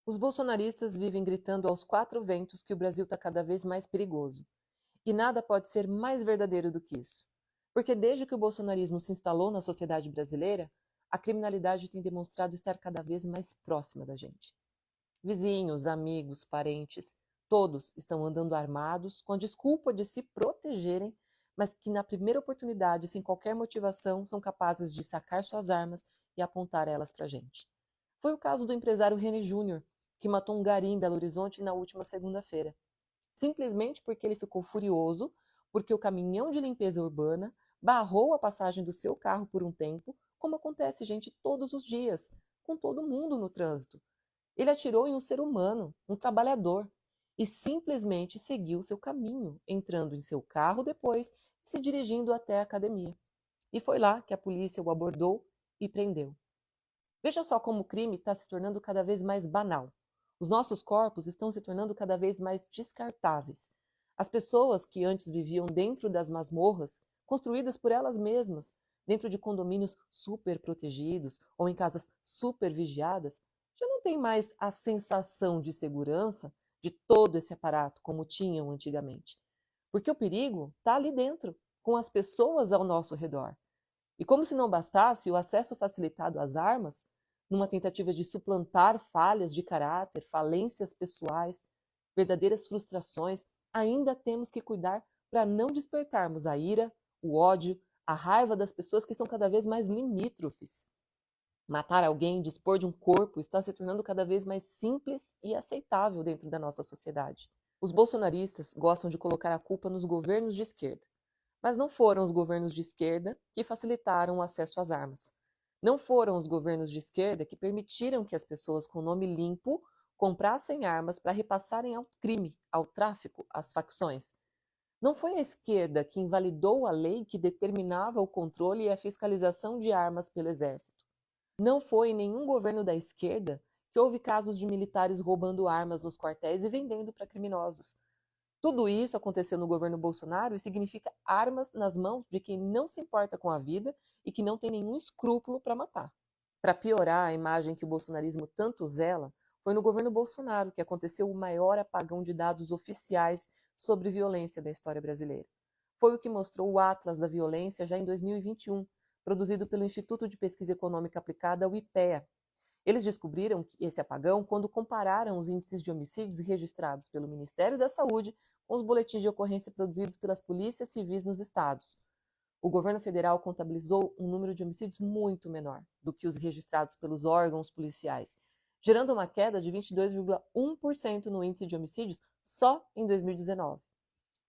Os bolsonaristas vivem gritando aos quatro ventos que o Brasil está cada vez mais perigoso. E nada pode ser mais verdadeiro do que isso. Porque desde que o bolsonarismo se instalou na sociedade brasileira, a criminalidade tem demonstrado estar cada vez mais próxima da gente. Vizinhos, amigos, parentes, todos estão andando armados com a desculpa de se protegerem, mas que na primeira oportunidade, sem qualquer motivação, são capazes de sacar suas armas e apontar elas para a gente. Foi o caso do empresário René Júnior, que matou um gari em Belo Horizonte na última segunda-feira, simplesmente porque ele ficou furioso porque o caminhão de limpeza urbana barrou a passagem do seu carro por um tempo, como acontece, gente, todos os dias, com todo mundo no trânsito. Ele atirou em um ser humano, um trabalhador, e simplesmente seguiu seu caminho, entrando em seu carro depois e se dirigindo até a academia. E foi lá que a polícia o abordou e prendeu. Veja só como o crime está se tornando cada vez mais banal. Os nossos corpos estão se tornando cada vez mais descartáveis. As pessoas que antes viviam dentro das masmorras, construídas por elas mesmas, dentro de condomínios super protegidos ou em casas super vigiadas, já não têm mais a sensação de segurança de todo esse aparato como tinham antigamente. Porque o perigo está ali dentro, com as pessoas ao nosso redor. E como se não bastasse o acesso facilitado às armas, numa tentativa de suplantar falhas de caráter, falências pessoais, verdadeiras frustrações, ainda temos que cuidar para não despertarmos a ira, o ódio, a raiva das pessoas que estão cada vez mais limítrofes. Matar alguém, dispor de um corpo, está se tornando cada vez mais simples e aceitável dentro da nossa sociedade. Os bolsonaristas gostam de colocar a culpa nos governos de esquerda. Mas não foram os governos de esquerda que facilitaram o acesso às armas. Não foram os governos de esquerda que permitiram que as pessoas com nome limpo comprassem armas para repassarem ao crime, ao tráfico, às facções. Não foi a esquerda que invalidou a lei que determinava o controle e a fiscalização de armas pelo Exército. Não foi em nenhum governo da esquerda que houve casos de militares roubando armas nos quartéis e vendendo para criminosos. Tudo isso aconteceu no governo Bolsonaro e significa armas nas mãos de quem não se importa com a vida e que não tem nenhum escrúpulo para matar. Para piorar a imagem que o bolsonarismo tanto zela, foi no governo Bolsonaro que aconteceu o maior apagão de dados oficiais sobre violência da história brasileira. Foi o que mostrou o Atlas da Violência já em 2021, produzido pelo Instituto de Pesquisa Econômica Aplicada, o IPEA. Eles descobriram esse apagão quando compararam os índices de homicídios registrados pelo Ministério da Saúde com os boletins de ocorrência produzidos pelas polícias civis nos estados. O governo federal contabilizou um número de homicídios muito menor do que os registrados pelos órgãos policiais, gerando uma queda de 22,1% no índice de homicídios só em 2019.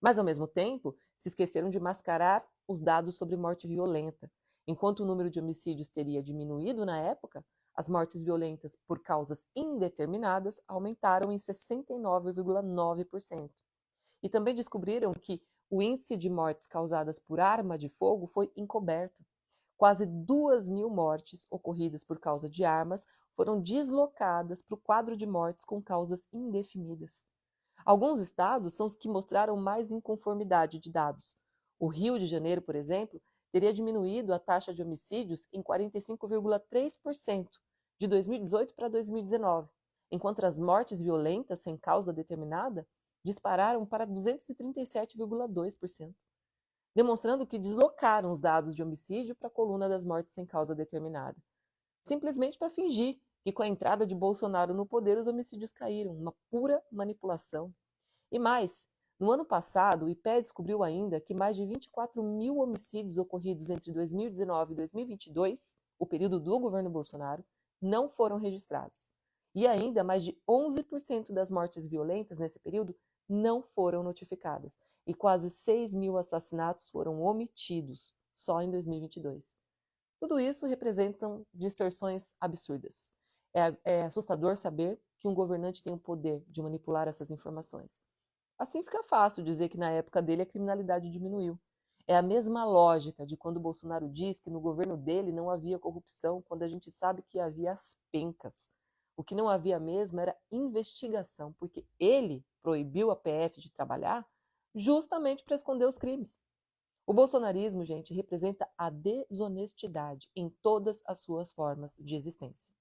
Mas, ao mesmo tempo, se esqueceram de mascarar os dados sobre morte violenta. Enquanto o número de homicídios teria diminuído na época, as mortes violentas por causas indeterminadas aumentaram em 69,9%. E também descobriram que o índice de mortes causadas por arma de fogo foi encoberto. Quase 2.000 mortes ocorridas por causa de armas foram deslocadas para o quadro de mortes com causas indefinidas. Alguns estados são os que mostraram mais inconformidade de dados. O Rio de Janeiro, por exemplo, teria diminuído a taxa de homicídios em 45,3% de 2018 para 2019, enquanto as mortes violentas sem causa determinada dispararam para 237,2%, demonstrando que deslocaram os dados de homicídio para a coluna das mortes sem causa determinada, simplesmente para fingir que com a entrada de Bolsonaro no poder os homicídios caíram, uma pura manipulação. E mais, no ano passado, o IPEA descobriu ainda que mais de 24.000 homicídios ocorridos entre 2019 e 2022, o período do governo Bolsonaro, não foram registrados. E ainda mais de 11% das mortes violentas nesse período não foram notificadas. E quase 6.000 assassinatos foram omitidos só em 2022. Tudo isso representam distorções absurdas. É assustador saber que um governante tem o poder de manipular essas informações. Assim fica fácil dizer que na época dele a criminalidade diminuiu. É a mesma lógica de quando Bolsonaro diz que no governo dele não havia corrupção, quando a gente sabe que havia as pencas. O que não havia mesmo era investigação, porque ele proibiu a PF de trabalhar justamente para esconder os crimes. O bolsonarismo, gente, representa a desonestidade em todas as suas formas de existência.